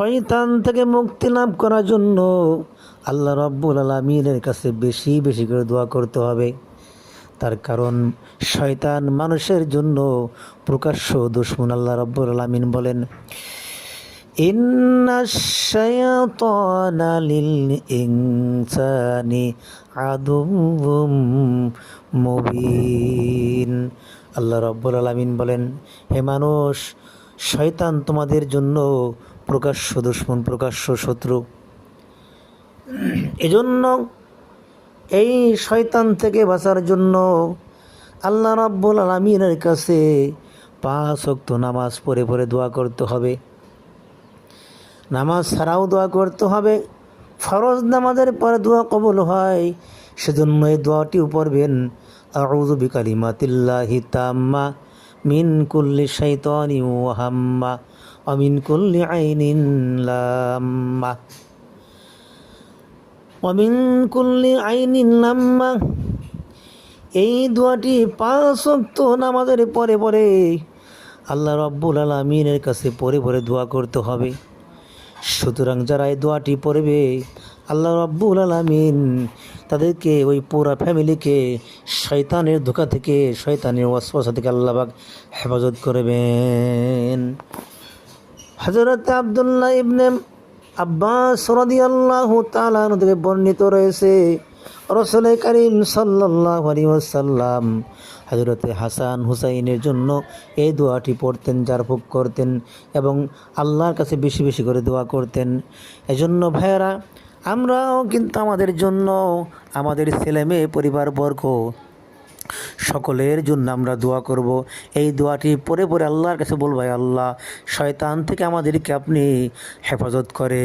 শয়তান থেকে মুক্তি লাভ করার জন্য আল্লাহ রাব্বুল আলামিনের কাছে বেশি বেশি করে দোয়া করতে হবে। তার কারণ শয়তান মানুষের জন্য প্রকাশ্য দুশমন। আল্লাহ রাব্বুল আলামিন বলেন, ইন্নাশ শায়াতানা লিল ইনসানি আদুউম মুবিন। আল্লাহ রাব্বুল আলামিন বলেন, হে মানুষ, শয়তান তোমাদের জন্য প্রকাশ্য দুশমন, প্রকাশ্য শত্রু। এজন্য এই শয়তান থেকে বাঁচার জন্য আল্লাহ রাব্বুল আলামিনের কাছে 5 ওয়াক্ত নামাজ পড়ে পড়ে দোয়া করতে হবে। নামাজ ছাড়াও দোয়া করতে হবে। ফরজ নামাজের পরে দোয়া কবুল হয়, সেজন্য এই দোয়াটিও পড়বেন, আউযু বিকালিমাতিল্লাহি তাম্মা মিন কুল্লি শাইতানিন ওয়া হাম্মা ওয়া মিন কুল্লি আইনিন লাম্মা ওয়া মিন কুল্লি আইনিন লাম্মা। এই দোয়াটি 5 ওয়াক্ত নামাজের পরে পরে আল্লাহ রাব্বুল আলামিনের কাছে পড়ে পড়ে দোয়া করতে হবে। সুতরাং যারা এই দোয়াটি পড়বে, আল্লাহ রাব্বুল আলামিন তাদেরকে, ওই পুরা ফ্যামিলিকে শয়তানের ধোঁকা থেকে, শয়তানের ওয়াসওয়াসা থেকে আল্লাহ পাক হেফাজত করবেন। হযরত আব্দুল্লাহ ইবনে আব্বাস রাদিয়াল্লাহু তাআলা আনহু থেকে বর্ণিত রয়েছে, রাসূল করিম সাল্লাল্লাহু আলাইহি ওয়াসাল্লাম হযরত হাসান হুসাইনের জন্য এই দোয়াটি পড়তেন, জারফুক করতেন এবং আল্লাহর কাছে বেশি বেশি করে দোয়া করতেন। এজন্য ভাইয়েরা, আমরাও কিন্তু আমাদের জন্য, আমাদের ছেলে মেয়ে, পরিবারবর্গ সকলের জন্য আমরা দোয়া করব। এই দোয়াটি পড়ে পড়ে আল্লাহর কাছে বলবো, আল্লাহ, শয়তান থেকে আমাদেরকে আপনি হেফাজত করে।